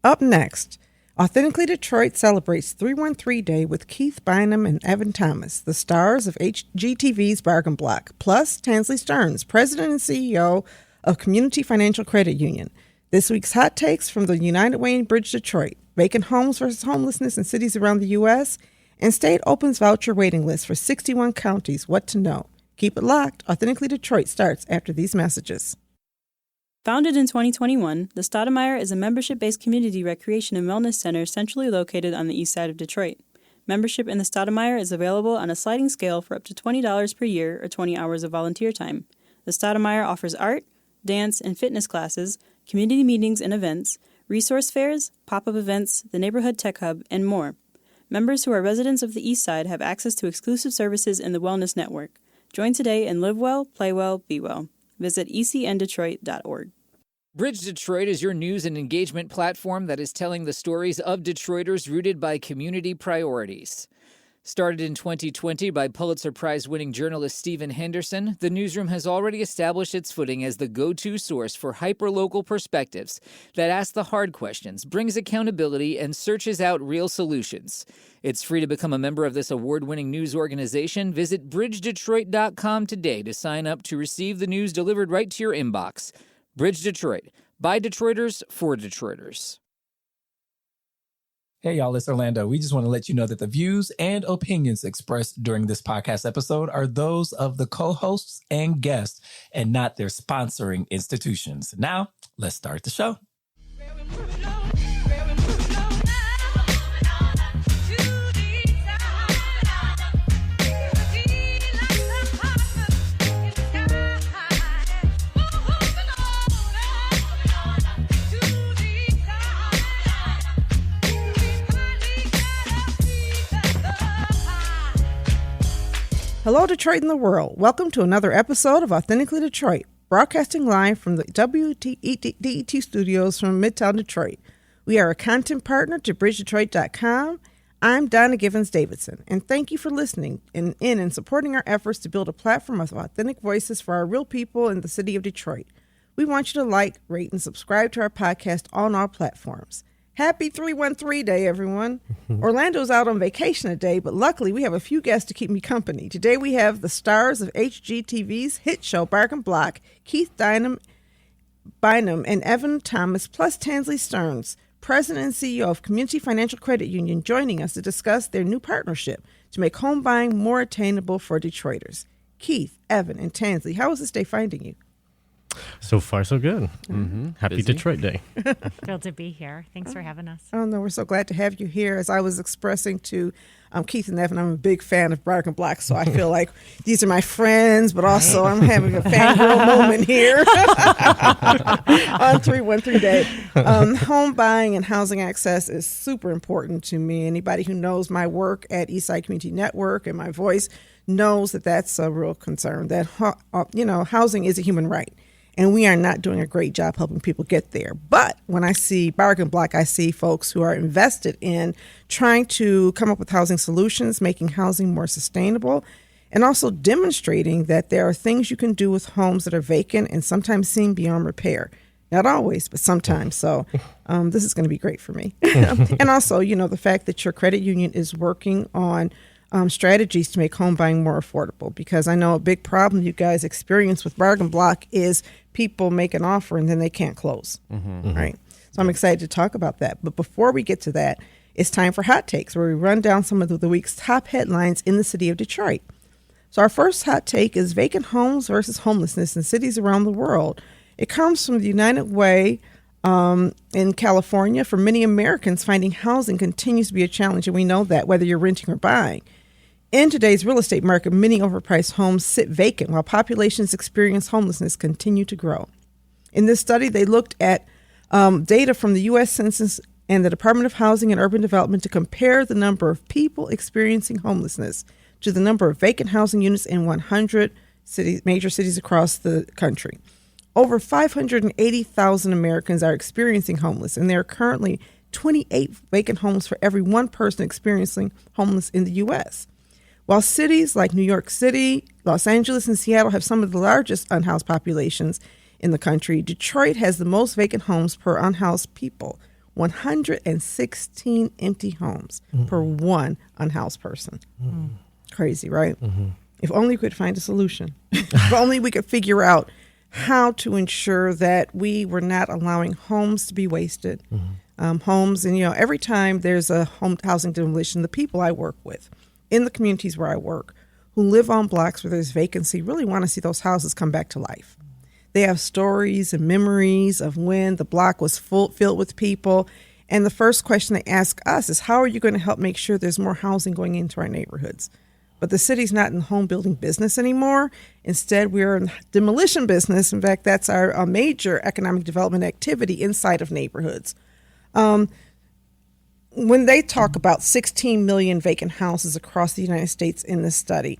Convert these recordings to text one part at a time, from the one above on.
Up next, Authentically Detroit celebrates 313 Day with Keith Bynum and Evan Thomas, the stars of HGTV's Bargain Block, plus Tansley Stearns, President and CEO of Community Financial Credit Union. This week's hot takes from the United Way in Bridge, Detroit, vacant homes versus homelessness in cities around the U.S., and state opens voucher waiting list for 61 counties. What to know. Keep it locked. Authentically Detroit starts after these messages. Founded in 2021, the Stoudemire is a membership-based community recreation and wellness center centrally located on the east side of Detroit. Membership in the Stoudemire is available on a sliding scale for up to $20 per year or 20 hours of volunteer time. The Stoudemire offers art, dance, and fitness classes, community meetings and events, resource fairs, pop-up events, the Neighborhood Tech Hub, and more. Members who are residents of the east side have access to exclusive services in the Wellness Network. Join today and live well, play well, be well. Visit ecndetroit.org. Bridge Detroit is your news and engagement platform that is telling the stories of Detroiters rooted by community priorities. Started in 2020 by Pulitzer Prize-winning journalist Stephen Henderson, the newsroom has already established its footing as the go-to source for hyper-local perspectives that ask the hard questions, brings accountability, and searches out real solutions. It's free to become a member of this award-winning news organization. Visit bridgedetroit.com today to sign up to receive the news delivered right to your inbox. Bridge Detroit, by Detroiters, for Detroiters. Hey, y'all, it's Orlando. We just want to let you know that the views and opinions expressed during this podcast episode are those of the co-hosts and guests and not their sponsoring institutions. Now, let's start the show. Hello, Detroit and the world. Welcome to another episode of Authentically Detroit, broadcasting live from the WDET studios from Midtown Detroit. We are a content partner to bridgedetroit.com. I'm Donna Givens-Davidson, and thank you for listening in and supporting our efforts to build a platform of authentic voices for our real people in the city of Detroit. We want you to like, rate, and subscribe to our podcast on all platforms. Happy 313 Day, everyone. Orlando's out on vacation today, but luckily we have a few guests to keep me company. Today we have the stars of HGTV's hit show Bargain Block, Keith Bynum and Evan Thomas, plus Tansley Stearns, President and CEO of Community Financial Credit Union, joining us to discuss their new partnership to make home buying more attainable for Detroiters. Keith, Evan, and Tansley, how was this day finding you? So far, so good. Happy Busy. Detroit Day. Thrilled to be here. Thanks for having us. Oh, no, we're so glad to have you here. As I was expressing to Keith and Evan, I'm a big fan of Bargain Block, so I feel like these are my friends, but also I'm having a fangirl moment here on 313 Day. Home buying and housing access is super important to me. Anybody who knows my work at Eastside Community Network and my voice knows that that's a real concern, that housing is a human right. And we are not doing a great job helping people get there. But when I see Bargain Block, I see folks who are invested in trying to come up with housing solutions, making housing more sustainable, and also demonstrating that there are things you can do with homes that are vacant and sometimes seem beyond repair. Not always, but sometimes. So this is going to be great for me. And also, the fact that your credit union is working on strategies to make home buying more affordable, because I know a big problem you guys experience with Bargain Block is people make an offer and then they can't close, right? So I'm excited to talk about that. But before we get to that, it's time for Hot Takes, where we run down some of the week's top headlines in the city of Detroit. So our first hot take is vacant homes versus homelessness in cities around the world. It comes from the United Way in California. For many Americans, finding housing continues to be a challenge, and we know that whether you're renting or buying. In today's real estate market, many overpriced homes sit vacant while populations experience homelessness continue to grow. In this study, they looked at data from the U.S. Census and the Department of Housing and Urban Development to compare the number of people experiencing homelessness to the number of vacant housing units in 100 major cities across the country. Over 580,000 Americans are experiencing homeless, and there are currently 28 vacant homes for every one person experiencing homeless in the U.S. While cities like New York City, Los Angeles, and Seattle have some of the largest unhoused populations in the country, Detroit has the most vacant homes per unhoused people, 116 empty homes per one unhoused person. Crazy, right? If only we could find a solution. If only we could figure out how to ensure that we were not allowing homes to be wasted. Homes, and every time there's a home housing demolition, the people I work with in the communities where I work who live on blocks where there's vacancy really want to see those houses come back to life. They have stories and memories of when the block was filled with people. And the first question they ask us is, how are you going to help make sure there's more housing going into our neighborhoods? But the city's not in the home building business anymore. Instead, we're in demolition business. In fact, that's our major economic development activity inside of neighborhoods. When they talk about 16 million vacant houses across the United States in this study,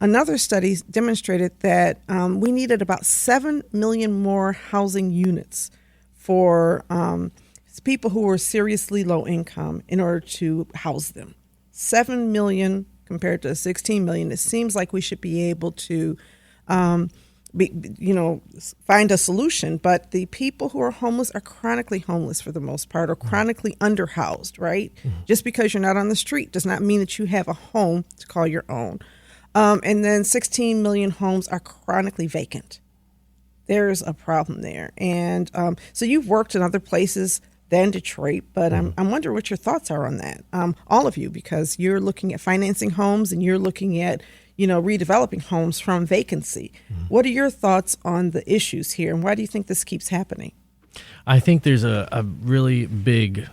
another study demonstrated that we needed about 7 million more housing units for people who were seriously low income in order to house them. 7 million compared to 16 million. It seems like we should be able to find a solution, but the people who are homeless are chronically homeless for the most part, or chronically underhoused, right? Just because you're not on the street does not mean that you have a home to call your own. And then 16 million homes are chronically vacant. There's a problem there. And so you've worked in other places than Detroit, but I'm wondering what your thoughts are on that. All of you, because you're looking at financing homes and you're looking at redeveloping homes from vacancy. What are your thoughts on the issues here, and why do you think this keeps happening? I think there's a really big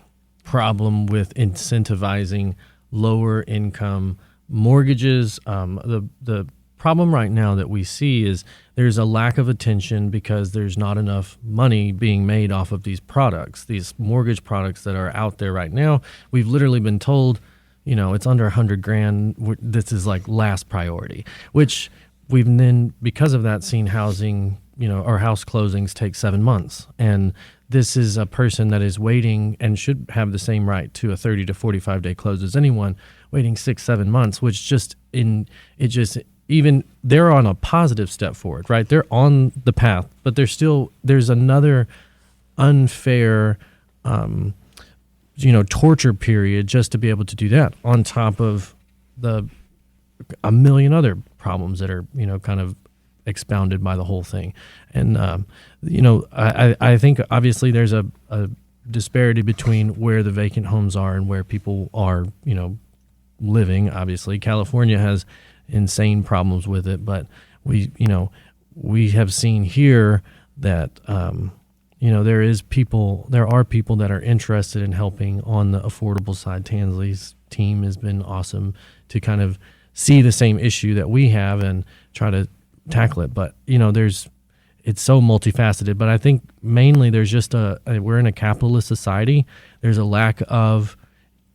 problem with incentivizing lower income mortgages. The problem right now that we see is there's a lack of attention because there's not enough money being made off of these products, these mortgage products that are out there right now. We've literally been told, it's under $100,000. This is like last priority, which we've then, because of that, seen housing, or house closings take 7 months. And this is a person that is waiting and should have the same right to a 30 to 45 day close as anyone, waiting 6-7 months, which even they're on a positive step forward, right? They're on the path, but there's another unfair, torture period just to be able to do that on top of a million other problems that are, kind of expounded by the whole thing. And, I think obviously there's a disparity between where the vacant homes are and where people are, living. Obviously, California has insane problems with it, but we have seen here that there are people that are interested in helping on the affordable side. Tansley's team has been awesome to kind of see the same issue that we have and try to tackle it. But it's so multifaceted. But I think mainly there's just we're in a capitalist society. There's a lack of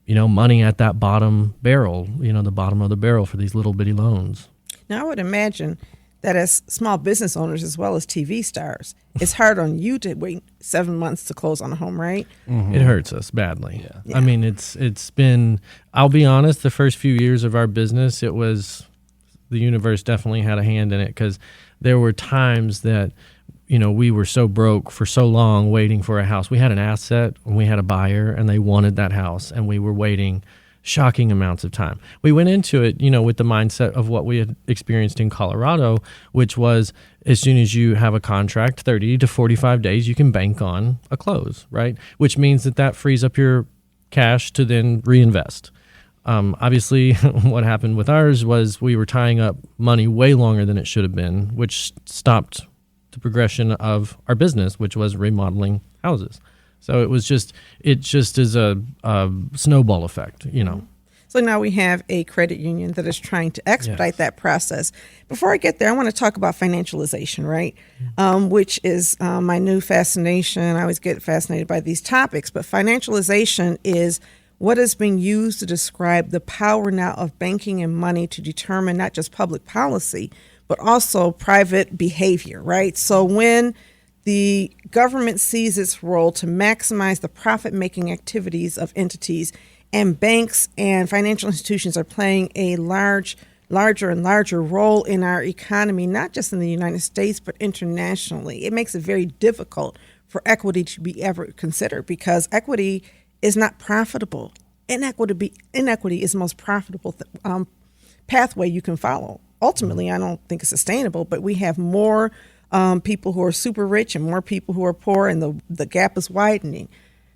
money at that bottom barrel, the bottom of the barrel for these little bitty loans. Now, I would imagine that as small business owners as well as TV stars, it's hard on you to wait 7 months to close on a home, right? It hurts us badly. Yeah. I mean, it's been, I'll be honest, the first few years of our business, it was, the universe definitely had a hand in it, because there were times that we were so broke for so long waiting for a house. We had an asset and we had a buyer and they wanted that house, and we were waiting shocking amounts of time. We went into it, with the mindset of what we had experienced in Colorado, which was as soon as you have a contract, 30 to 45 days, you can bank on a close, right? Which means that frees up your cash to then reinvest. Obviously, what happened with ours was we were tying up money way longer than it should have been, which stopped the progression of our business, which was remodeling houses. So it just is a snowball effect, So now we have a credit union that is trying to expedite that process. Before I get there, I want to talk about financialization, right? Which is my new fascination. I always get fascinated by these topics, but financialization is what is being used to describe the power now of banking and money to determine not just public policy, but also private behavior, right? So when the government sees its role to maximize the profit-making activities of entities, and banks and financial institutions are playing a larger and larger role in our economy, not just in the United States, but internationally, it makes it very difficult for equity to be ever considered, because equity is not profitable. Inequity is the most profitable pathway you can follow. Ultimately, I don't think it's sustainable, but we have more people who are super rich and more people who are poor, and the gap is widening.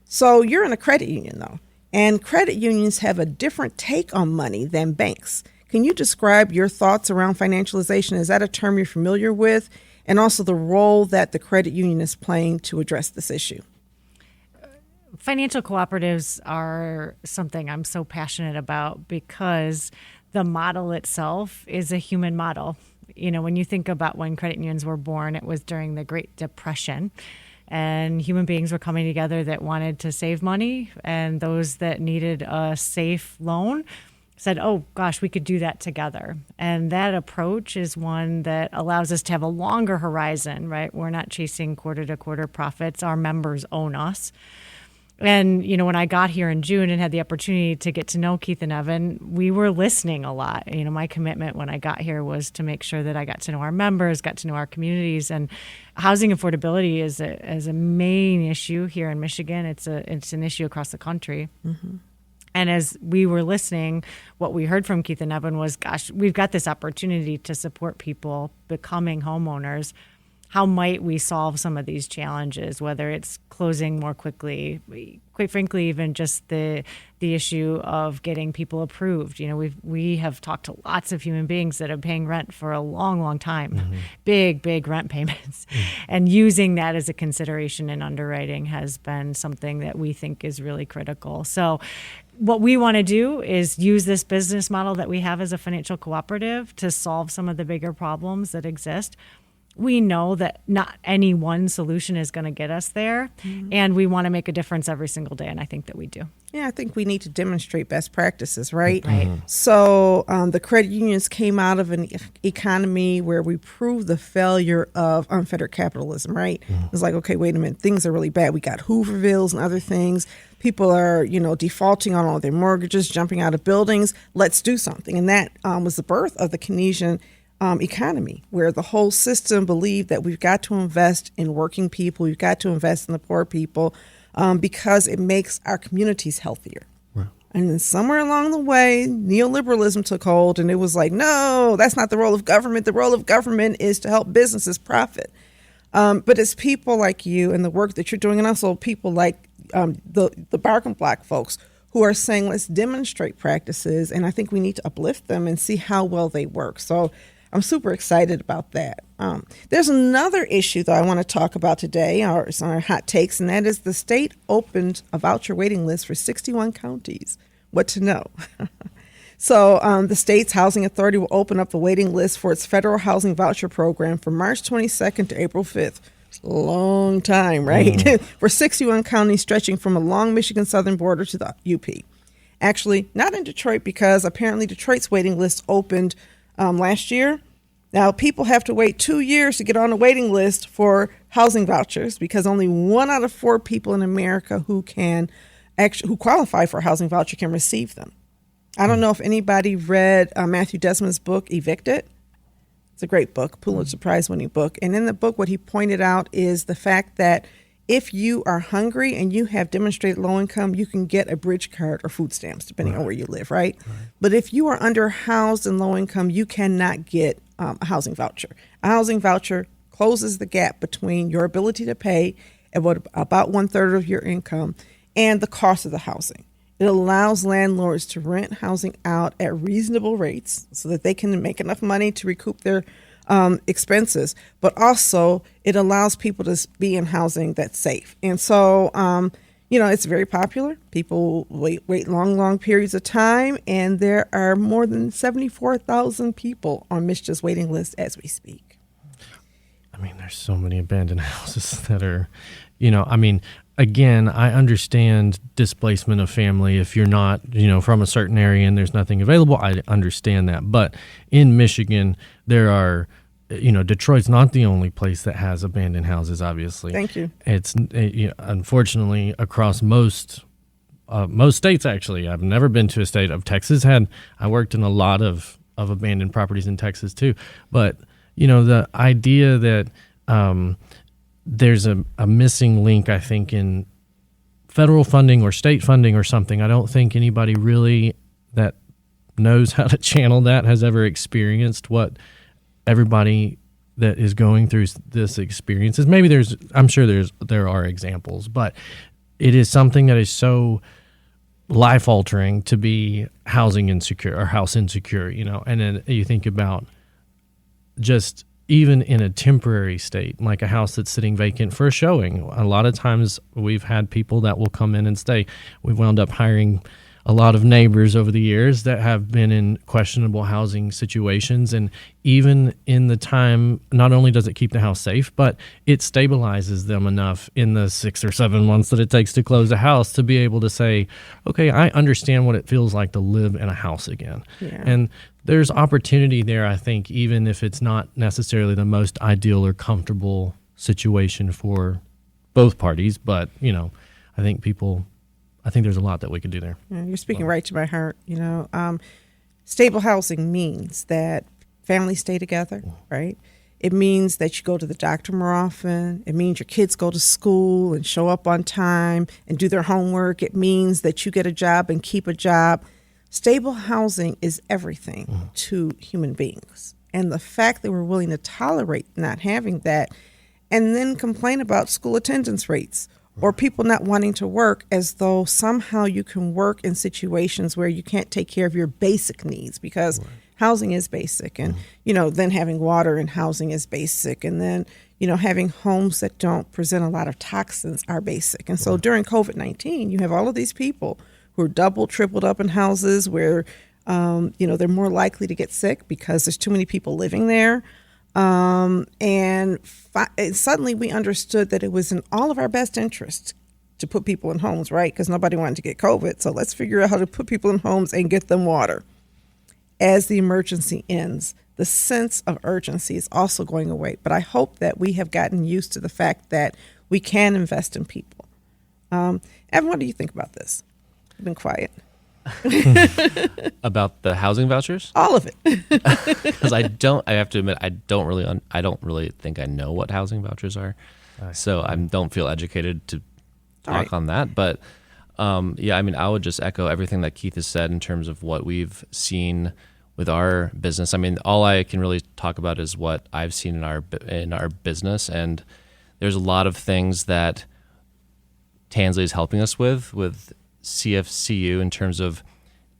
So you're in a credit union, though, and credit unions have a different take on money than banks. Can you describe your thoughts around financialization? Is that a term you're familiar with? And also the role that the credit union is playing to address this issue. Financial cooperatives are something I'm so passionate about because the model itself is a human model. You know, when you think about when credit unions were born, it was during the Great Depression, and human beings were coming together that wanted to save money, and those that needed a safe loan said, oh gosh, we could do that together. And that approach is one that allows us to have a longer horizon, right? We're not chasing quarter to quarter profits. Our members own us. And, you know, when I got here in June and had the opportunity to get to know Keith and Evan, we were listening a lot. You know, my commitment when I got here was to make sure that I got to know our members, got to know our communities. And housing affordability is a main issue here in Michigan. It's an issue across the country. Mm-hmm. And as we were listening, what we heard from Keith and Evan was, gosh, we've got this opportunity to support people becoming homeowners. How might we solve some of these challenges, whether it's closing more quickly, quite frankly, even just the issue of getting people approved. You know, we have talked to lots of human beings that are paying rent for a long, long time, mm-hmm. big rent payments. Mm-hmm. And using that as a consideration in underwriting has been something that we think is really critical. So what we want to do is use this business model that we have as a financial cooperative to solve some of the bigger problems that exist. We know that not any one solution is going to get us there, mm-hmm. and we want to make a difference every single day, and I think that we do. Yeah, I think we need to demonstrate best practices, right? Right. Mm-hmm. So the credit unions came out of an economy where we proved the failure of unfettered capitalism, right? Mm-hmm. It's like, okay, wait a minute, things are really bad. We got Hoovervilles and other things. People are, defaulting on all their mortgages, jumping out of buildings. Let's do something. And that was the birth of the Keynesian economy, where the whole system believed that we've got to invest in working people, we've got to invest in the poor people, because it makes our communities healthier. Right. And then somewhere along the way, neoliberalism took hold, and it was like, no, that's not the role of government. The role of government is to help businesses profit. But it's people like you and the work that you're doing, and also people like the Bargain Block folks who are saying, let's demonstrate practices, and I think we need to uplift them and see how well they work. So I'm super excited about that. There's another issue, though, I want to talk about today, or it's on our hot takes, and that is the state opened a voucher waiting list for 61 counties. What to know? So the state's housing authority will open up the waiting list for its federal housing voucher program from March 22nd to April 5th. It's a long time, right? Mm. For 61 counties stretching from along Michigan's southern border to the UP. Actually, not in Detroit, because apparently Detroit's waiting list opened last year. Now, people have to wait 2 years to get on a waiting list for housing vouchers, because only 1 out of 4 people in America who qualify for a housing voucher can receive them. I don't know if anybody read Matthew Desmond's book, Evicted. It's a great book, Pulitzer Prize-winning book. And in the book, what he pointed out is the fact that if you are hungry and you have demonstrated low income, you can get a bridge card or food stamps, depending on where you live, right? But if you are underhoused and low income, you cannot get a housing voucher. A housing voucher closes the gap between your ability to pay at about 1/3 of your income and the cost of the housing. It allows landlords to rent housing out at reasonable rates so that they can make enough money to recoup their expenses, but also it allows people to be in housing that's safe. And so, it's very popular. People wait long periods of time, and there are more than 74,000 people on Michigan's waiting list as we speak. I mean, there's so many abandoned houses that are, again, I understand displacement of family. If you're not, from a certain area and there's nothing available, I understand that. But in Michigan, there are, Detroit's not the only place that has abandoned houses, obviously. Thank you. It's, unfortunately, across most states, actually. I've never been to a state of Texas. I worked in a lot of abandoned properties in Texas, too. But, the idea that there's a missing link, I think, in federal funding or state funding or something. I don't think anybody really that knows how to channel that has ever experienced what everybody that is going through this experience is. Maybe I'm sure there are examples, but it is something that is so life altering to be housing insecure or house insecure, you know. And then you think about just even in a temporary state, like a house that's sitting vacant for a showing. A lot of times we've had people that will come in and stay. We've wound up hiring a lot of neighbors over the years that have been in questionable housing situations. And even in the time, not only does it keep the house safe, but it stabilizes them enough in the 6 or 7 months that it takes to close a house to be able to say, okay, I understand what it feels like to live in a house again. Yeah. And there's opportunity there, I think, even if it's not necessarily the most ideal or comfortable situation for both parties. But, you know, I think there's a lot that we could do there. Yeah, you're speaking right to my heart. You know, stable housing means that families stay together, right? It means that you go to the doctor more often. It means your kids go to school and show up on time and do their homework. It means that you get a job and keep a job. Stable housing is everything to human beings. And the fact that we're willing to tolerate not having that and then complain about school attendance rates or people not wanting to work as though somehow you can work in situations where you can't take care of your basic needs, because housing is basic. And, you know, then having water and housing is basic. And then, you know, having homes that don't present a lot of toxins are basic. And so during COVID-19, you have all of these people who are doubled, tripled up in houses where, you know, they're more likely to get sick because there's too many people living there. And suddenly we understood that it was in all of our best interest to put people in homes, right? Because nobody wanted to get COVID. So let's figure out how to put people in homes and get them water. As the emergency ends, the sense of urgency is also going away. But I hope that we have gotten used to the fact that we can invest in people. Evan, what do you think about this? You've been quiet. About the housing vouchers? All of it. Because I have to admit, I don't really think I know what housing vouchers are. So I don't feel educated to talk on that. But yeah, I mean, I would just echo everything that Keith has said in terms of what we've seen with our business. I mean, all I can really talk about is what I've seen in our business. And there's a lot of things that Tansley is helping us with CFCU in terms of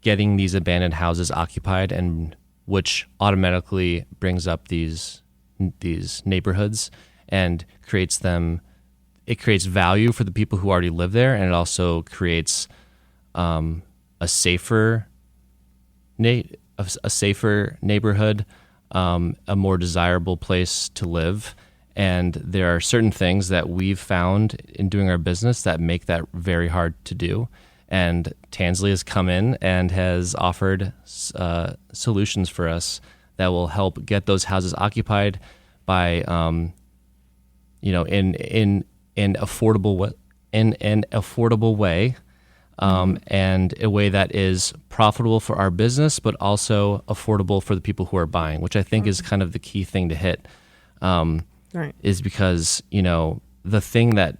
getting these abandoned houses occupied, and which automatically brings up these neighborhoods and creates value for the people who already live there, and it also creates a safer neighborhood, a more desirable place to live. And there are certain things that we've found in doing our business that make that very hard to do. And Tansley has come in and has offered solutions for us that will help get those houses occupied by, you know, in an affordable way, and a way that is profitable for our business, but also affordable for the people who are buying, which I think is kind of the key thing to hit. Is because, you know, the thing that,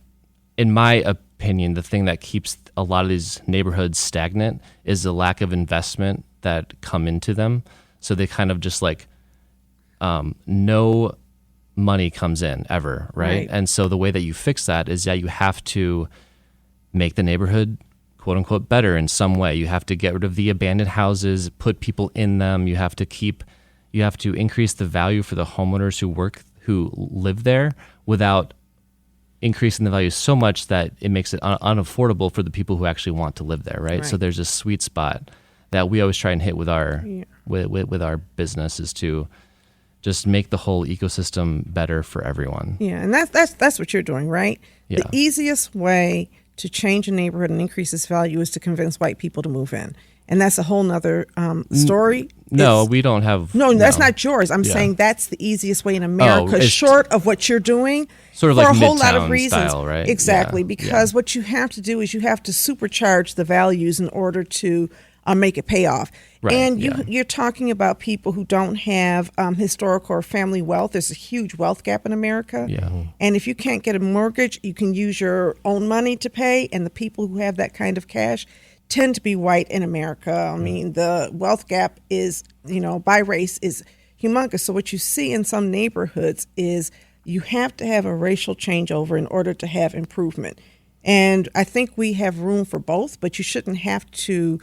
in my opinion, the thing that keeps a lot of these neighborhoods stagnant is the lack of investment that come into them. So they kind of just like, no money comes in ever, right? And so the way that you fix that is that you have to make the neighborhood, quote unquote, better in some way. You have to get rid of the abandoned houses, put people in them. You have to increase the value for the homeowners who live there without increasing the value so much that it makes it unaffordable for the people who actually want to live there, right? So there's a sweet spot that we always try and hit with our with our business, is to just make the whole ecosystem better for everyone. Yeah, and that's what you're doing, right? Yeah. The easiest way to change a neighborhood and increase its value is to convince white people to move in. And that's a whole nother story. No, we don't have... No, that's not yours. I'm saying that's the easiest way in America, short of what you're doing, sort of for like a whole lot of reasons. Style, right? Exactly, because what you have to do is you have to supercharge the values in order to make it pay off. Right, And yeah. you're talking about people who don't have historical or family wealth. There's a huge wealth gap in America. Yeah. And if you can't get a mortgage, you can use your own money to pay. And the people who have that kind of cash tend to be white in America. I mean, the wealth gap is, by race is humongous. So what you see in some neighborhoods is you have to have a racial changeover in order to have improvement. And I think we have room for both, but you shouldn't have to,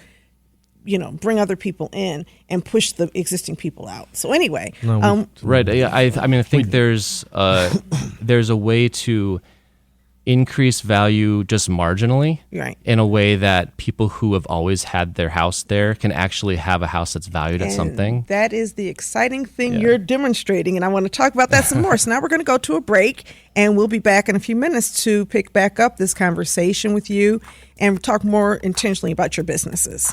bring other people in and push the existing people out. So anyway, Right. Yeah. I think there's a way to increase value just marginally, right, in a way that people who have always had their house there can actually have a house that's valued at something. That is the exciting thing you're demonstrating, and I want to talk about that some more. So now we're going to go to a break, and we'll be back in a few minutes to pick back up this conversation with you and talk more intentionally about your businesses.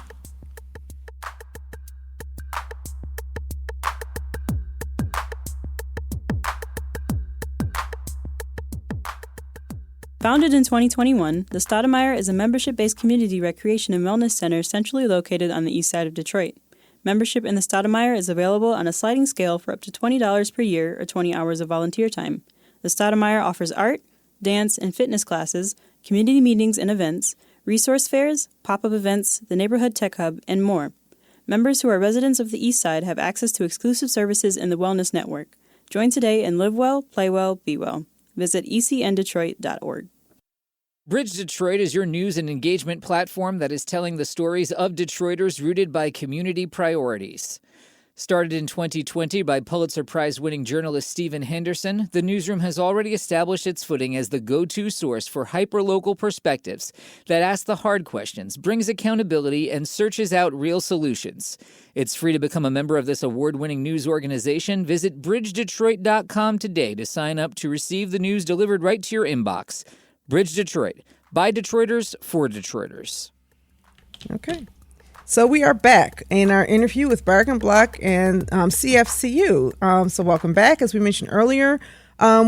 Founded in 2021, the Stoudemire is a membership-based community recreation and wellness center centrally located on the east side of Detroit. Membership in the Stoudemire is available on a sliding scale for up to $20 per year or 20 hours of volunteer time. The Stoudemire offers art, dance, and fitness classes, community meetings and events, resource fairs, pop-up events, the neighborhood tech hub, and more. Members who are residents of the east side have access to exclusive services in the Wellness Network. Join today and live well, play well, be well. Visit ecndetroit.org. Bridge Detroit is your news and engagement platform that is telling the stories of Detroiters rooted by community priorities. Started in 2020 by Pulitzer Prize-winning journalist Stephen Henderson, the newsroom has already established its footing as the go-to source for hyper-local perspectives that ask the hard questions, brings accountability, and searches out real solutions. It's free to become a member of this award-winning news organization. Visit bridgedetroit.com today to sign up to receive the news delivered right to your inbox. Bridge Detroit, by Detroiters, for Detroiters. Okay. So we are back in our interview with Bargain Block and CFCU. So welcome back. As we mentioned earlier,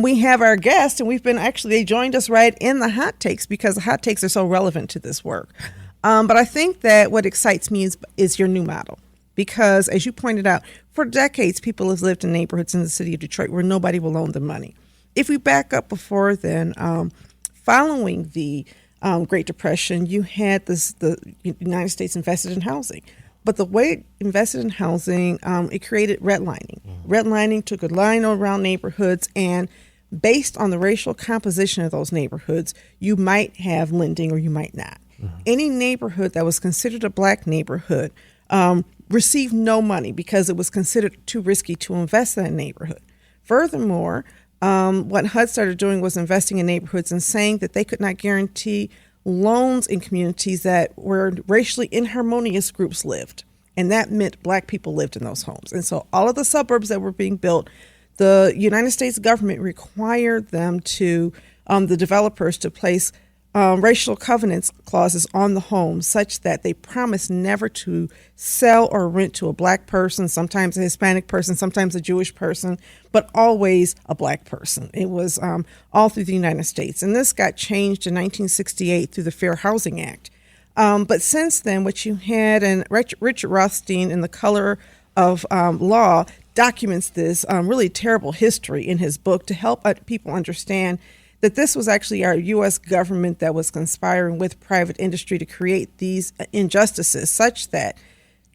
we have our guest, and they joined us right in the hot takes because the hot takes are so relevant to this work. But I think that what excites me is your new model. Because as you pointed out, for decades, people have lived in neighborhoods in the city of Detroit where nobody will loan them money. If we back up before then, following the Great Depression, you had the United States invested in housing. But the way it invested in housing, it created redlining. Redlining took a line around neighborhoods, and based on the racial composition of those neighborhoods, you might have lending or you might not. Any neighborhood that was considered a black neighborhood received no money because it was considered too risky to invest in that neighborhood. Furthermore, what HUD started doing was investing in neighborhoods and saying that they could not guarantee loans in communities that where racially inharmonious groups lived. And that meant black people lived in those homes. And so all of the suburbs that were being built, the United States government required them to, the developers to place racial covenants clauses on the home such that they promised never to sell or rent to a black person, sometimes a Hispanic person, sometimes a Jewish person, but always a black person. It was all through the United States. And this got changed in 1968 through the Fair Housing Act. But since then, what you had, and Richard Rothstein in The Color of Law documents this really terrible history in his book to help people understand that this was actually our U.S. government that was conspiring with private industry to create these injustices such that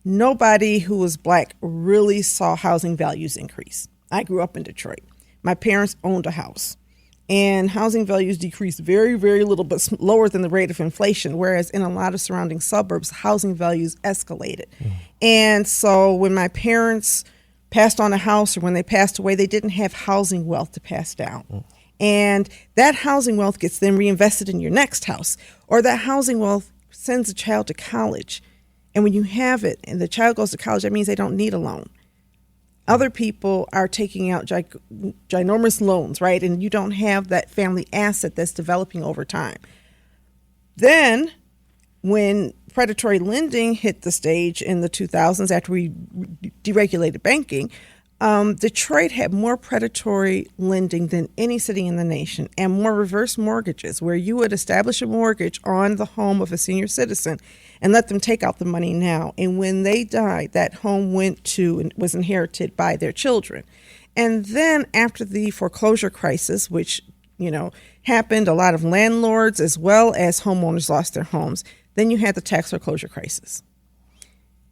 nobody who was black really saw housing values increase. I grew up in Detroit. My parents owned a house, and housing values decreased very, very little, but lower than the rate of inflation, whereas in a lot of surrounding suburbs, housing values escalated. And so when my parents passed on a house or when they passed away, they didn't have housing wealth to pass down. And that housing wealth gets then reinvested in your next house, or that housing wealth sends a child to college. And when you have it and the child goes to college, that means they don't need a loan. Other people are taking out ginormous loans, right? And you don't have that family asset that's developing over time. Then when predatory lending hit the stage in the 2000s after we deregulated banking, Detroit had more predatory lending than any city in the nation, and more reverse mortgages, where you would establish a mortgage on the home of a senior citizen and let them take out the money now. And when they died, that home went to and was inherited by their children. And then after the foreclosure crisis, which happened, a lot of landlords as well as homeowners lost their homes. Then you had the tax foreclosure crisis.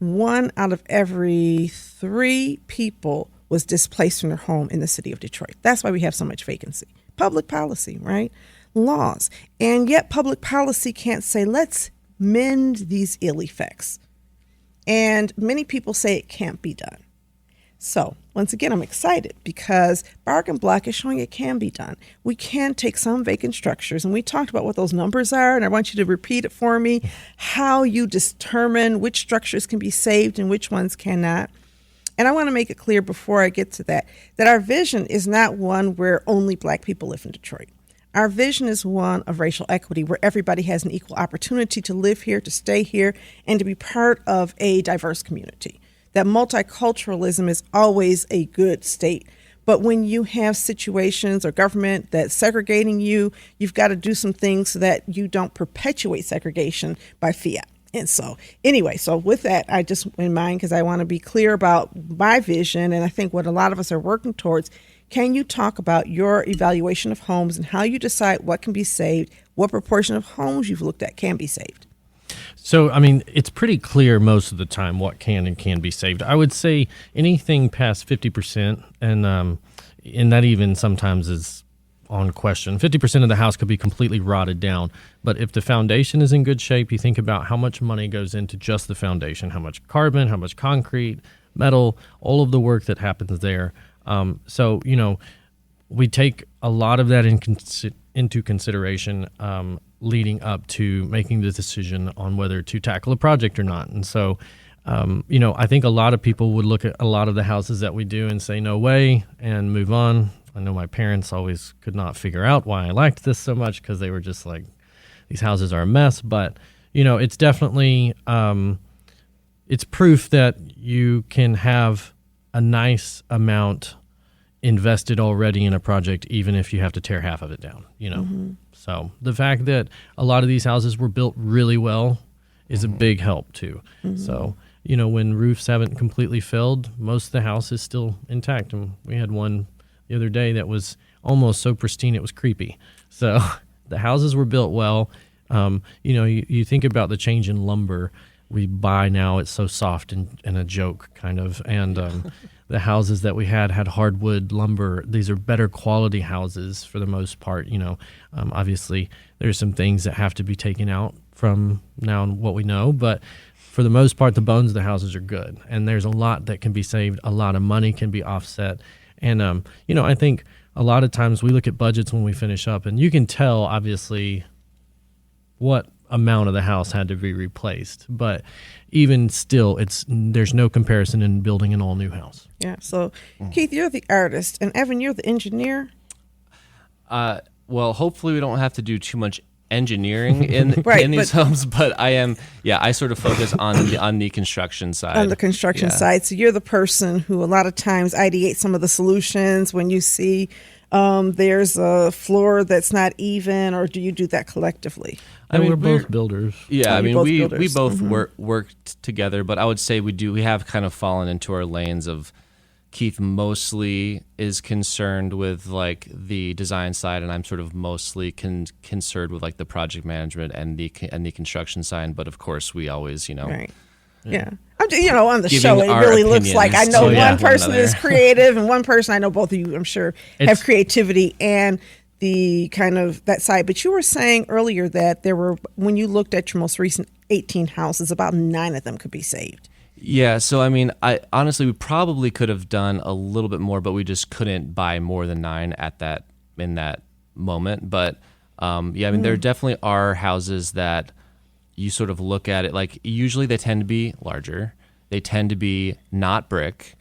1 out of every 3 people was displaced from their home in the city of Detroit. That's why we have so much vacancy. Public policy, right? Laws. And yet public policy can't say, let's mend these ill effects. And many people say it can't be done. So once again, I'm excited because Bargain Block is showing it can be done. We can take some vacant structures, and we talked about what those numbers are, and I want you to repeat it for me, how you determine which structures can be saved and which ones cannot. And I want to make it clear before I get to that our vision is not one where only Black people live in Detroit. Our vision is one of racial equity, where everybody has an equal opportunity to live here, to stay here, and to be part of a diverse community. That multiculturalism is always a good state. But when you have situations or government that's segregating you, you've got to do some things so that you don't perpetuate segregation by fiat. And so anyway, so with that, I just in mind, because I want to be clear about my vision, and I think what a lot of us are working towards, can you talk about your evaluation of homes and how you decide what can be saved, what proportion of homes you've looked at can be saved? So, I mean, it's pretty clear most of the time what can and can be saved. I would say anything past 50%, and that even sometimes is on question. 50% of the house could be completely rotted down. But if the foundation is in good shape, you think about how much money goes into just the foundation, how much carbon, how much concrete, metal, all of the work that happens there. So, we take a lot of that into consideration leading up to making the decision on whether to tackle a project or not. And so, I think a lot of people would look at a lot of the houses that we do and say, no way, and move on. I know my parents always could not figure out why I liked this so much, because they were just like, these houses are a mess. But, it's definitely, it's proof that you can have a nice amount invested already in a project, even if you have to tear half of it down, Mm-hmm. So the fact that a lot of these houses were built really well is a big help too. Mm-hmm. So, when roofs haven't completely failed, most of the house is still intact. And we had one the other day that was almost so pristine it was creepy. So the houses were built well. You think about the change in lumber we buy now. It's so soft and a joke kind of. And the houses that we had hardwood lumber. These are better quality houses for the most part. Obviously there's some things that have to be taken out from now and what we know, but for the most part, the bones of the houses are good. And there's a lot that can be saved. A lot of money can be offset. And, I think a lot of times we look at budgets when we finish up, and you can tell, obviously, what amount of the house had to be replaced. But even still, there's no comparison in building an all-new house. Yeah. So, Keith, you're the artist, and Evan, you're the engineer. Well, hopefully we don't have to do too much engineering in these homes, but I sort of focus on the construction side. On the construction side. So you're the person who a lot of times ideates some of the solutions when you see there's a floor that's not even, or do you do that collectively? We're both builders. Yeah, we both Mm-hmm. work together, but I would say we have kind of fallen into our lanes of Keith mostly is concerned with like the design side, and I'm sort of mostly concerned with like the project management and the construction side. But of course, we always, right. Yeah. On the show, it really looks like I know one person is creative and one person, I know both of you, I'm sure, have creativity and the kind of that side. But you were saying earlier that when you looked at your most recent 18 houses, about 9 of them could be saved. Yeah, so I honestly, we probably could have done a little bit more, but we just couldn't buy more than 9 in that moment. But there definitely are houses that you sort of look at it like usually they tend to be larger, they tend to be not brick,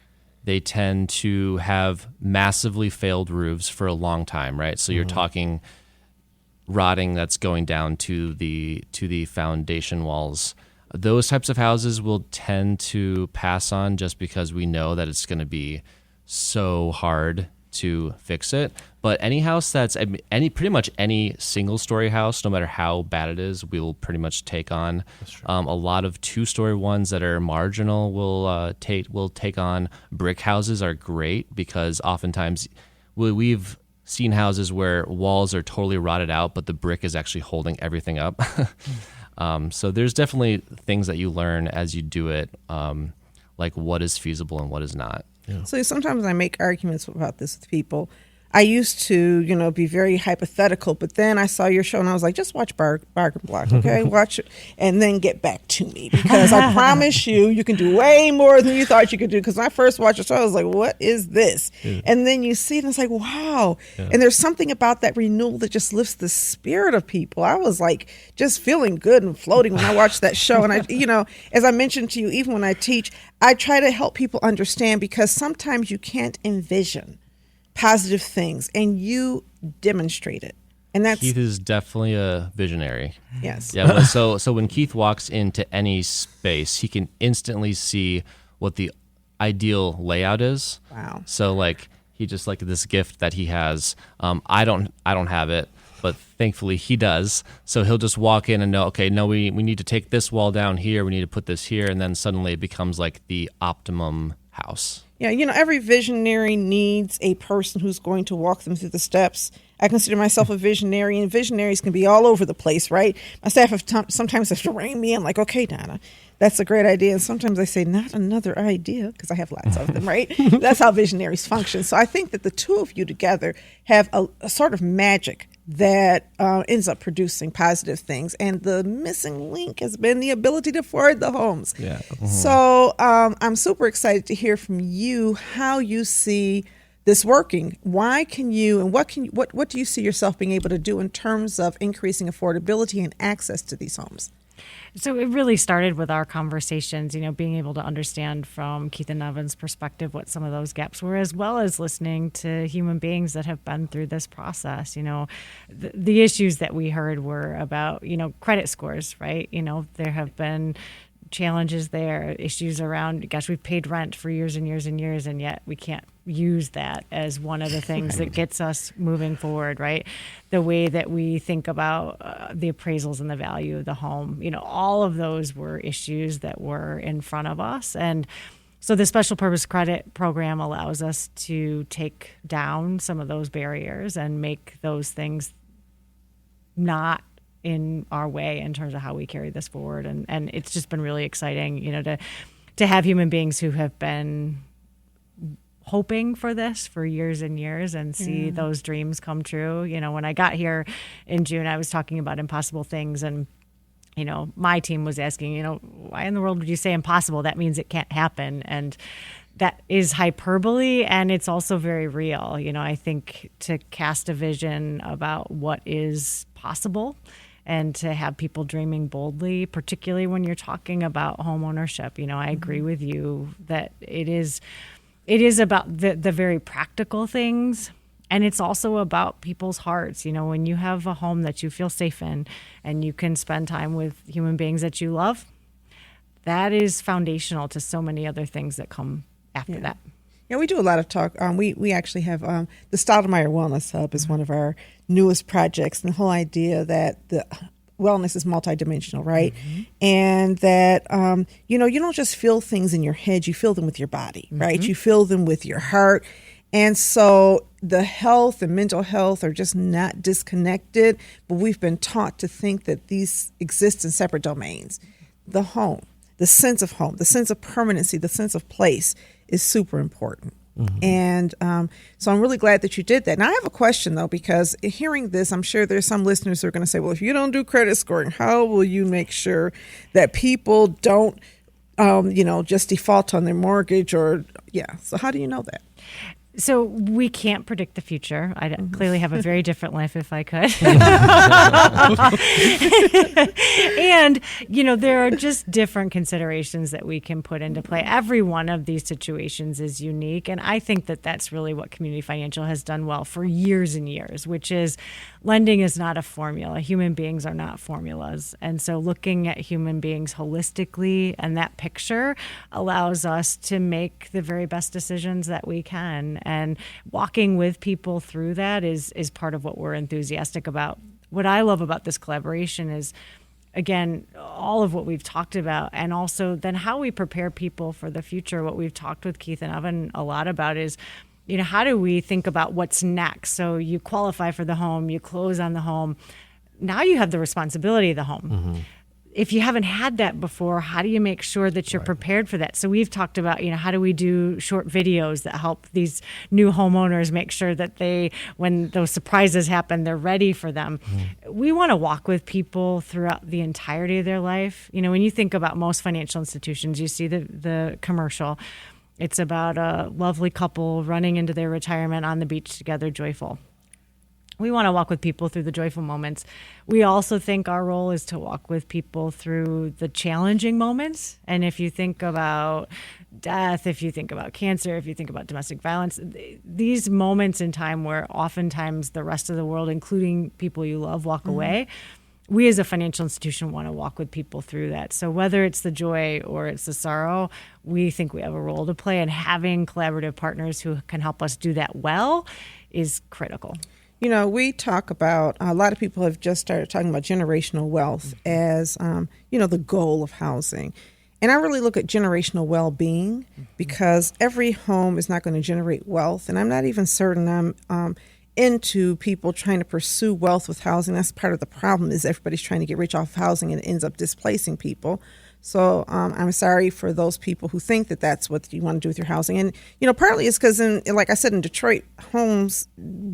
they tend to have massively failed roofs for a long time, right? So you're talking rotting that's going down to the foundation walls. Those types of houses will tend to pass on just because we know that it's going to be so hard to fix it. But any house that's pretty much any single story house, no matter how bad it is, we will pretty much take on. A lot of 2-story ones that are marginal will take on. Brick houses are great because oftentimes we've seen houses where walls are totally rotted out, but the brick is actually holding everything up. So there's definitely things that you learn as you do it, like what is feasible and what is not. Yeah. So sometimes I make arguments about this with people. I used to, be very hypothetical, but then I saw your show and I was like, just watch Bargain Block, okay? Watch it and then get back to me, because I promise you can do way more than you thought you could do. Because when I first watched the show, I was like, what is this? Yeah. And then you see it and it's like, wow. Yeah. And there's something about that renewal that just lifts the spirit of people. I was like just feeling good and floating when I watched that show. And I, as I mentioned to you, even when I teach, I try to help people understand, because sometimes you can't envision positive things, and you demonstrate it. And that's Keith is definitely a visionary. Yes. Yeah. So when Keith walks into any space, he can instantly see what the ideal layout is. Wow. So like he just like this gift that he has. I don't have it, but thankfully he does. So he'll just walk in and know, okay, no, we need to take this wall down here. We need to put this here, and then suddenly it becomes like the optimum house. Yeah, every visionary needs a person who's going to walk them through the steps. I consider myself a visionary, and visionaries can be all over the place, right? My staff sometimes have to rein me in, like, okay, Donna, that's a great idea. And sometimes I say, not another idea, because I have lots of them, right? That's how visionaries function. So I think that the two of you together have a sort of magic that ends up producing positive things. And the missing link has been the ability to afford the homes. Yeah. Mm-hmm. So I'm super excited to hear from you how you see this working. Why can you, and what do you see yourself being able to do in terms of increasing affordability and access to these homes? So it really started with our conversations, being able to understand from Keith and Evan's perspective what some of those gaps were, as well as listening to human beings that have been through this process. The issues that we heard were about, credit scores, right? There have been challenges there, issues around, gosh, we've paid rent for years and years and years, and yet we can't use that as one of the things that gets us moving forward, right? The way that we think about the appraisals and the value of the home, all of those were issues that were in front of us. And so the special purpose credit program allows us to take down some of those barriers and make those things not in our way in terms of how we carry this forward. And it's just been really exciting, to have human beings who have been hoping for this for years and years and see those dreams come true. When I got here in June, I was talking about impossible things, and my team was asking, why in the world would you say impossible? That means it can't happen. And that is hyperbole, and it's also very real. I think to cast a vision about what is possible and to have people dreaming boldly, particularly when you're talking about homeownership. I agree with you that it is about the very practical things, and it's also about people's hearts. When you have a home that you feel safe in and you can spend time with human beings that you love, that is foundational to so many other things that come after that. Yeah, we do a lot of talk. We actually have the Stoudemire Wellness Hub is one of our newest projects, and the whole idea that the wellness is multidimensional, right? Mm-hmm. And that, you don't just feel things in your head, you feel them with your body, right? You feel them with your heart. And so the health and mental health are just not disconnected, but we've been taught to think that these exist in separate domains. The home, the sense of home, the sense of permanency, the sense of place is super important. Mm-hmm. And so I'm really glad that you did that. Now I have a question though, because hearing this, I'm sure there's some listeners who are going to say, well, if you don't do credit scoring, how will you make sure that people don't, just default on their mortgage so how do you know that? So we can't predict the future. I clearly have a very different life if I could. And, there are just different considerations that we can put into play. Every one of these situations is unique. And I think that that's really what Community Financial has done well for years and years, which is lending is not a formula. Human beings are not formulas. And so looking at human beings holistically and that picture allows us to make the very best decisions that we can. And walking with people through that is part of what we're enthusiastic about. What I love about this collaboration is, again, all of what we've talked about, and also then how we prepare people for the future. What we've talked with Keith and Evan a lot about is, how do we think about what's next? So you qualify for the home, you close on the home. Now you have the responsibility of the home. Mm-hmm. If you haven't had that before, how do you make sure that you're prepared for that? So we've talked about, how do we do short videos that help these new homeowners make sure that when those surprises happen, they're ready for them. Mm-hmm. We want to walk with people throughout the entirety of their life. When you think about most financial institutions, you see the commercial. It's about a lovely couple running into their retirement on the beach together, joyful. We want to walk with people through the joyful moments. We also think our role is to walk with people through the challenging moments. And if you think about death, if you think about cancer, if you think about domestic violence, these moments in time where oftentimes the rest of the world, including people you love, walk away, we as a financial institution want to walk with people through that. So whether it's the joy or it's the sorrow, we think we have a role to play, and having collaborative partners who can help us do that well is critical. We talk about, a lot of people have just started talking about generational wealth as, the goal of housing. And I really look at generational well-being, because every home is not going to generate wealth. And I'm not even certain I'm into people trying to pursue wealth with housing. That's part of the problem, is everybody's trying to get rich off housing, and it ends up displacing people. So I'm sorry for those people who think that that's what you want to do with your housing. And, partly it's because, like I said, in Detroit, homes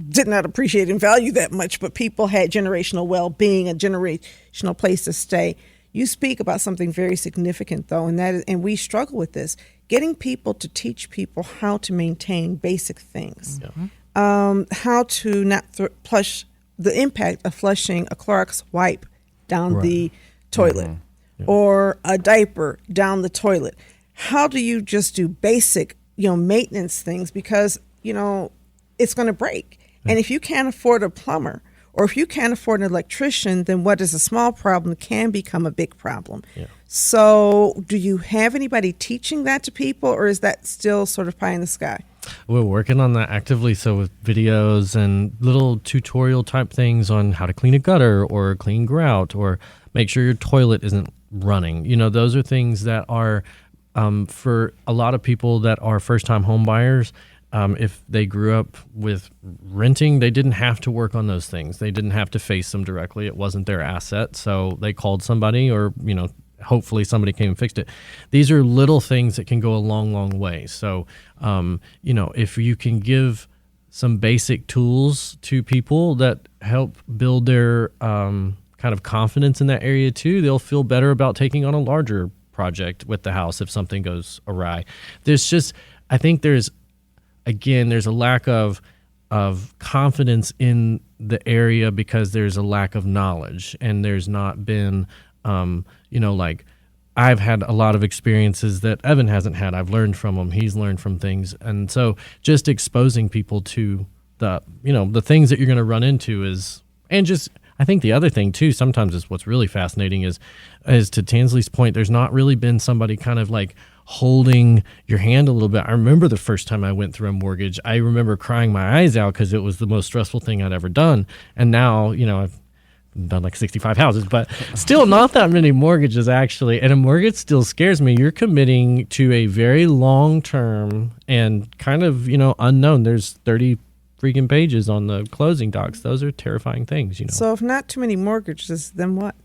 did not appreciate and value that much, but people had generational well-being, a generational place to stay. You speak about something very significant, though, and we struggle with this, getting people to teach people how to maintain basic things. Yeah. How to not flush, the impact of flushing a Clorox wipe down the toilet, or a diaper down the toilet. How do you just do basic, maintenance things, because, it's going to break. And if you can't afford a plumber, or if you can't afford an electrician, then what is a small problem can become a big problem. Yeah. So do you have anybody teaching that to people, or is that still sort of pie in the sky? We're working on that actively. So with videos and little tutorial type things on how to clean a gutter or clean grout, or make sure your toilet isn't running. Those are things that are for a lot of people that are first-time home buyers. If they grew up with renting, they didn't have to work on those things. They didn't have to face them directly. It wasn't their asset. So they called somebody, or, hopefully somebody came and fixed it. These are little things that can go a long, long way. So, if you can give some basic tools to people that help build their kind of confidence in that area too, they'll feel better about taking on a larger project with the house if something goes awry. I think there's a lack of confidence in the area because there's a lack of knowledge, and there's not been, I've had a lot of experiences that Evan hasn't had. I've learned from him. He's learned from things. And so just exposing people to the things that you're going to run into I think the other thing too, sometimes is what's really fascinating is to Tansley's point, there's not really been somebody kind of like holding your hand a little bit. I remember the first time I went through a mortgage, I remember crying my eyes out because it was the most stressful thing I'd ever done. And now, I've done like 65 houses, but still not that many mortgages actually. And a mortgage still scares me. You're committing to a very long term and kind of, unknown. There's 30 freaking pages on the closing docs. Those are terrifying things, So if not too many mortgages, then what?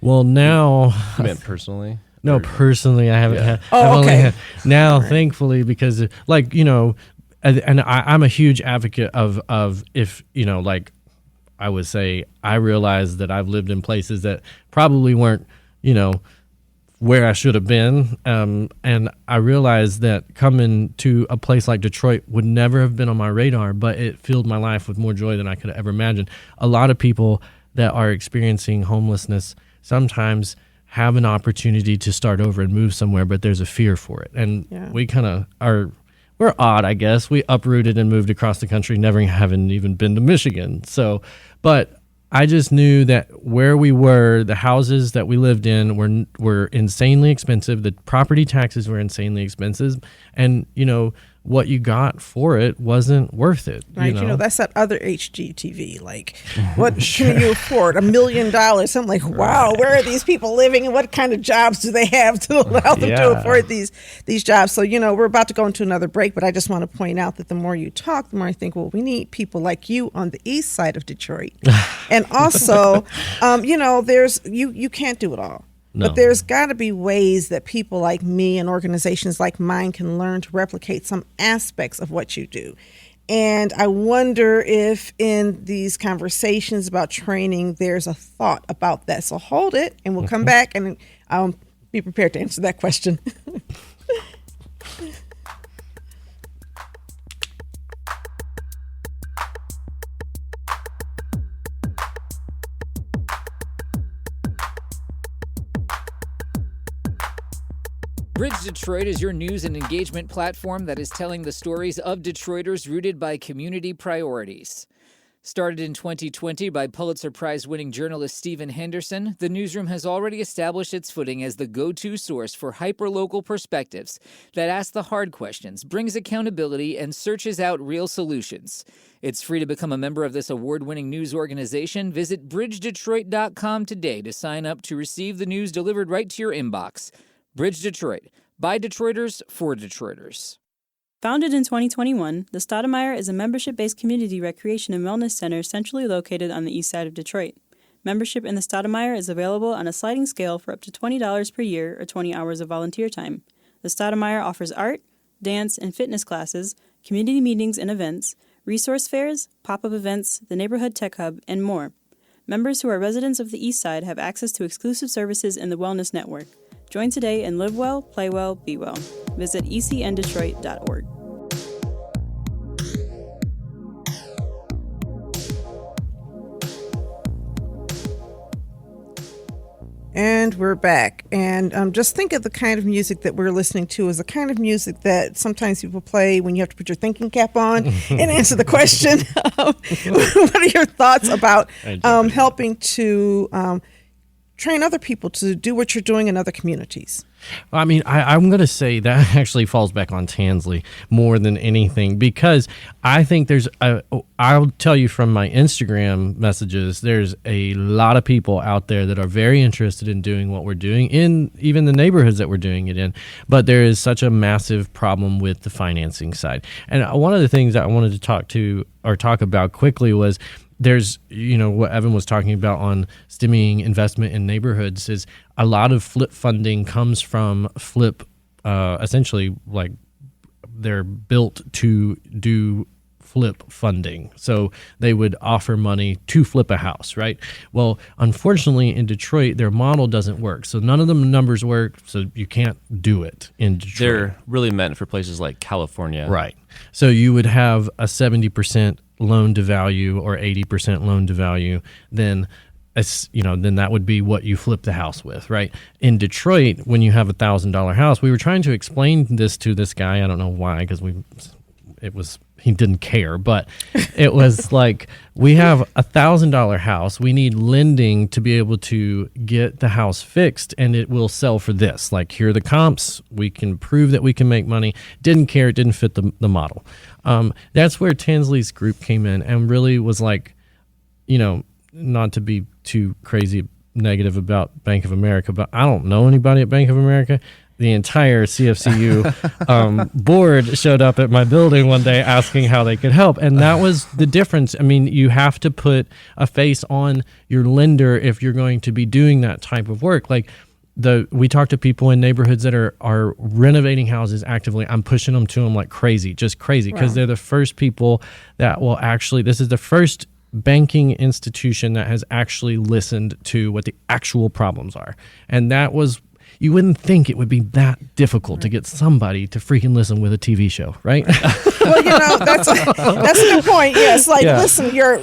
Well, now... You meant personally? No, personally, I haven't had. Oh, okay. Now, thankfully, because and I'm a huge advocate of if, I would say, I realize that I've lived in places that probably weren't, where I should have been. And I realized that coming to a place like Detroit would never have been on my radar, but it filled my life with more joy than I could have ever imagined. A lot of people that are experiencing homelessness sometimes have an opportunity to start over and move somewhere, but there's a fear for it. And we kind of we're odd, I guess. We uprooted and moved across the country, never having even been to Michigan. So, but I just knew that where we were, the houses that we lived in were insanely expensive. The property taxes were insanely expensive. And, what you got for it wasn't worth it. Right. That's that other HGTV. Like, what can you afford? $1 million. I'm like, wow, where are these people living and what kind of jobs do they have to allow them to afford these jobs? So, we're about to go into another break, but I just want to point out that the more you talk, the more I think, well, we need people like you on the east side of Detroit. And also, there's you can't do it all. No. But there's got to be ways that people like me and organizations like mine can learn to replicate some aspects of what you do. And I wonder if in these conversations about training, there's a thought about that. So hold it, and we'll come back, and I'll be prepared to answer that question. Bridge Detroit is your news and engagement platform that is telling the stories of Detroiters rooted by community priorities. Started in 2020 by Pulitzer Prize-winning journalist Stephen Henderson, the newsroom has already established its footing as the go-to source for hyper-local perspectives that ask the hard questions, brings accountability, and searches out real solutions. It's free to become a member of this award-winning news organization. Visit bridgedetroit.com today to sign up to receive the news delivered right to your inbox. Bridge Detroit, by Detroiters, for Detroiters. Founded in 2021, the Stoudemire is a membership-based community recreation and wellness center centrally located on the east side of Detroit. Membership in the Stoudemire is available on a sliding scale for up to $20 per year or 20 hours of volunteer time. The Stoudemire offers art, dance, and fitness classes, community meetings and events, resource fairs, pop-up events, the neighborhood tech hub, and more. Members who are residents of the east side have access to exclusive services in the Wellness Network. Join today and live well, play well, be well. Visit ecndetroit.org. And we're back. And just think of the kind of music that we're listening to as the kind of music that sometimes people play when you have to put your thinking cap on and answer the question. What are your thoughts about helping to train other people to do what you're doing in other communities? I mean, I'm going to say that actually falls back on Tansley more than anything, because I think I'll tell you from my Instagram messages, there's a lot of people out there that are very interested in doing what we're doing in even the neighborhoods that we're doing it in. But there is such a massive problem with the financing side. And one of the things that I wanted to talk about quickly was there's, what Evan was talking about on stemming investment in neighborhoods is a lot of flip funding comes from flip, essentially like they're built to do flip funding. So they would offer money to flip a house, right? Well, unfortunately in Detroit, their model doesn't work. So none of the numbers work. So you can't do it in Detroit. They're really meant for places like California. Right. So you would have a 70% loan to value or 80% loan to value, then that would be what you flip the house with, right? In Detroit, when you have $1,000 house, we were trying to explain this to this guy. I don't know why, because he didn't care, but it was like, we have $1,000 house. We need lending to be able to get the house fixed, and it will sell for this. Like, here are the comps. We can prove that we can make money. Didn't care. It didn't fit the model. That's where Tansley's group came in and really was like, not to be too crazy negative about Bank of America, but I don't know anybody at Bank of America. The entire CFCU board showed up at my building one day asking how they could help. And that was the difference. I mean, you have to put a face on your lender if you're going to be doing that type of work. Like, we talk to people in neighborhoods that are renovating houses actively. I'm pushing them to them like crazy, just crazy, because they're the first people that will this is the first banking institution that has actually listened to what the actual problems are. And that was, you wouldn't think it would be that difficult to get somebody to freaking listen with a TV show, right? Well, that's a good point. Yes, listen, you're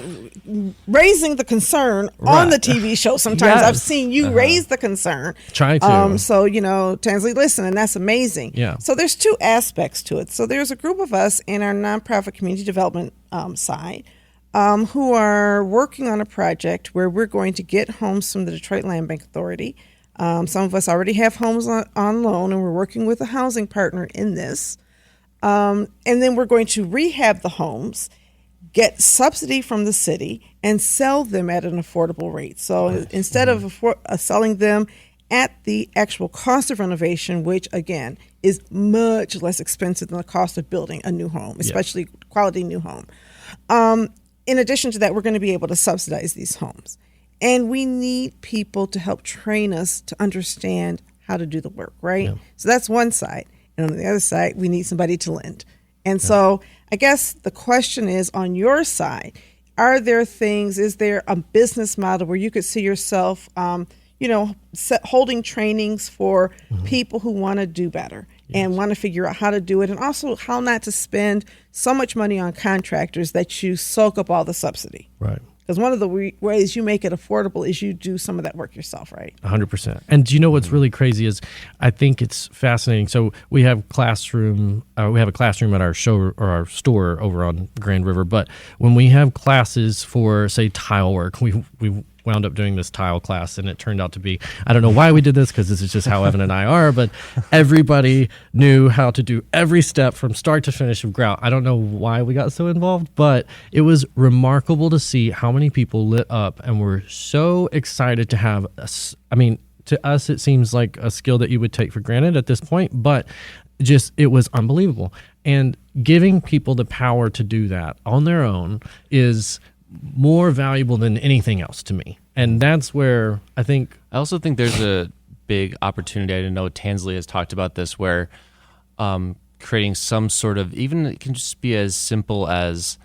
raising the concern on the TV show. Sometimes I've seen you raise the concern. Try to. Tansley, listen, and that's amazing. Yeah. So there's two aspects to it. So there's a group of us in our nonprofit community development side who are working on a project where we're going to get homes from the Detroit Land Bank Authority. Some of us already have homes on loan, and we're working with a housing partner in this. And then we're going to rehab the homes, get subsidy from the city, and sell them at an affordable rate. So instead of selling them at the actual cost of renovation, which again is much less expensive than the cost of building a new home, especially quality new home. In addition to that, we're going to be able to subsidize these homes. And we need people to help train us to understand how to do the work, right? Yeah. So that's one side. And on the other side, we need somebody to lend. And so I guess the question is, on your side, are there things, is there a business model where you could see yourself, holding trainings for people who want to do better and want to figure out how to do it, and also how not to spend so much money on contractors that you soak up all the subsidy? Right. Because one of the ways you make it affordable is you do some of that work yourself, right? 100%. And do you know what's really crazy is I think it's fascinating. So we have a classroom at our show or our store over on Grand River. But when we have classes for, say, tile work, we wound up doing this tile class, and it turned out to be, I don't know why we did this, because this is just how Evan and I are, but everybody knew how to do every step from start to finish of grout. I don't know why we got so involved, but it was remarkable to see how many people lit up and were so excited to have to us it seems like a skill that you would take for granted at this point, but just it was unbelievable. And giving people the power to do that on their own is more valuable than anything else to me. And that's where I also think there's a big opportunity. I know Tansley has talked about this, where creating some sort of, even it can just be as simple as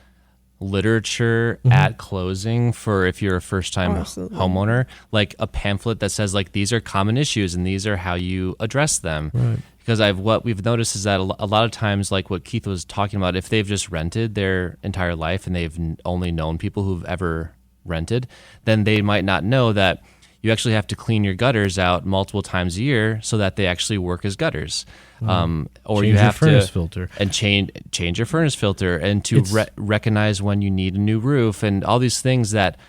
literature at closing for if you're a first-time homeowner, like a pamphlet that says, like, these are common issues and these are how you address them. Right. Because what we've noticed is that a lot of times, like what Keith was talking about, if they've just rented their entire life and they've only known people who've ever rented, then they might not know that you actually have to clean your gutters out multiple times a year so that they actually work as gutters. Or change you have your furnace to filter. And change your furnace filter, and to recognize when you need a new roof, and all these things that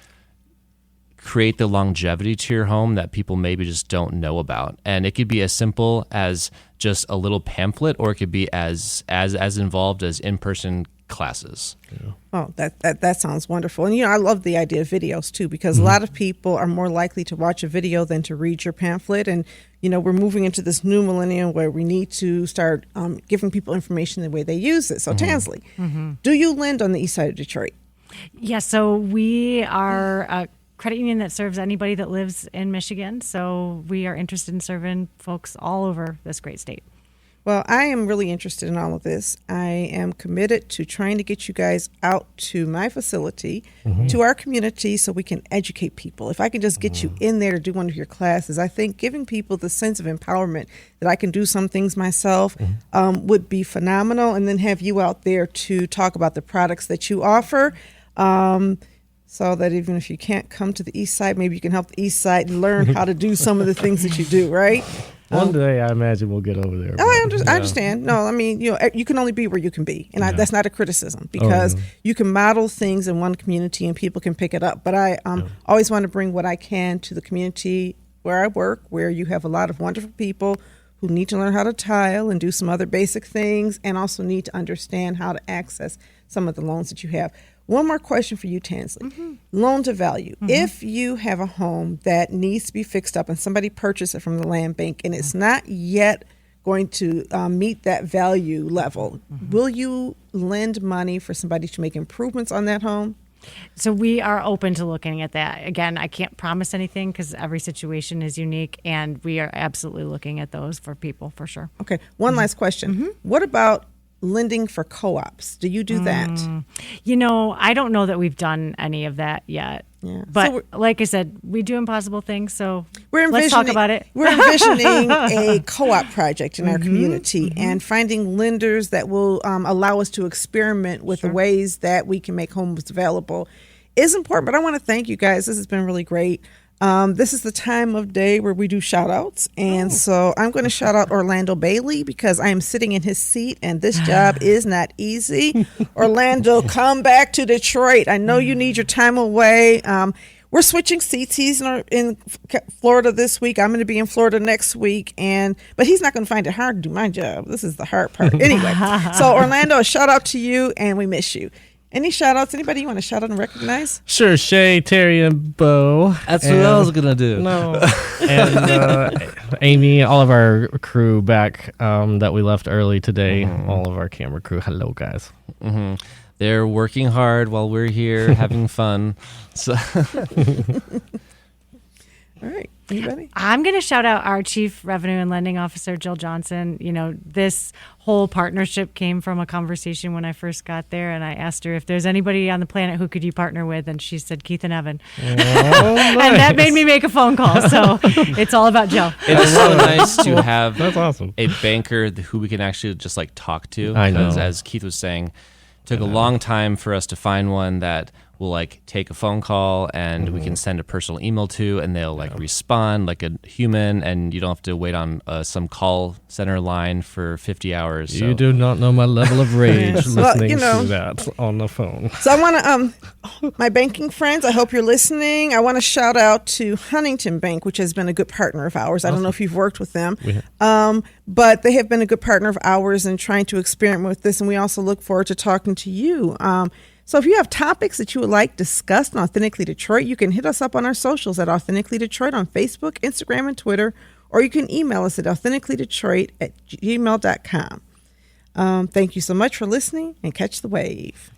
create the longevity to your home that people maybe just don't know about. And it could be as simple as just a little pamphlet, or it could be as involved as in-person classes. Yeah. Oh, that sounds wonderful. And I love the idea of videos too, because a lot of people are more likely to watch a video than to read your pamphlet. And we're moving into this new millennium where we need to start giving people information the way they use it. So Tansley, do you lend on the east side of Detroit? Yeah, so we are a credit union that serves anybody that lives in Michigan. So we are interested in serving folks all over this great state. Well, I am really interested in all of this. I am committed to trying to get you guys out to my facility, to our community, so we can educate people. If I can just get you in there to do one of your classes, I think giving people the sense of empowerment that I can do some things myself would be phenomenal. And then have you out there to talk about the products that you offer. So that even if you can't come to the east side, maybe you can help the east side learn how to do some of the things that you do, right? One day, I imagine we'll get over there. I understand. No, I mean, you can only be where you can be. And that's not a criticism, because you can model things in one community and people can pick it up. But I always want to bring what I can to the community where I work, where you have a lot of wonderful people who need to learn how to tile and do some other basic things, and also need to understand how to access some of the loans that you have. One more question for you, Tansley. Loan to value. If you have a home that needs to be fixed up and somebody purchased it from the land bank and it's not yet going to meet that value level, will you lend money for somebody to make improvements on that home? So we are open to looking at that. Again, I can't promise anything because every situation is unique, and we are absolutely looking at those for people, for sure. Okay. One last question. What about lending for co-ops? Do you do that? I don't know that we've done any of that yet. Yeah. But so like I said, we do impossible things, so let's talk about it. We're envisioning a co-op project in our community and finding lenders that will allow us to experiment with the ways that we can make homes available is important. But I want to thank you guys. This has been really great. This is the time of day where we do shout outs. And so I'm going to shout out Orlando Bailey because I am sitting in his seat and this job is not easy. Orlando, come back to Detroit. I know you need your time away. We're switching seats. He's in Florida this week. I'm going to be in Florida next week. But he's not going to find it hard to do my job. This is the hard part. Anyway, so Orlando, a shout out to you and we miss you. Any shout outs? Anybody you want to shout out and recognize? Sure, Shay, Terry, and Bo. That's what I was going to do. No. And Amy, all of our crew back that we left early today, all of our camera crew. Hello, guys. Mm-hmm. They're working hard while we're here having fun. So. All right. Anybody? I'm going to shout out our Chief Revenue and Lending Officer, Jill Johnson. This whole partnership came from a conversation when I first got there, and I asked her if there's anybody on the planet who could you partner with, and she said Keith and Evan. Oh, nice. And that made me make a phone call, so it's all about Jill. It's so nice to have That's awesome. a banker who we can actually just talk to. I know. Because as Keith was saying, it took a long time for us to find one that will take a phone call and we can send a personal email to, and they'll respond like a human, and you don't have to wait on some call center line for 50 hours. You do not know my level of rage listening Well, to that on the phone. So I want to, my banking friends, I hope you're listening. I want to shout out to Huntington Bank, which has been a good partner of ours. I don't know if you've worked with them, but they have been a good partner of ours in trying to experiment with this. And we also look forward to talking to you. So if you have topics that you would like discussed on Authentically Detroit, you can hit us up on our socials at Authentically Detroit on Facebook, Instagram, and Twitter, or you can email us at authenticallydetroit@gmail.com. Thank you so much for listening, and catch the wave.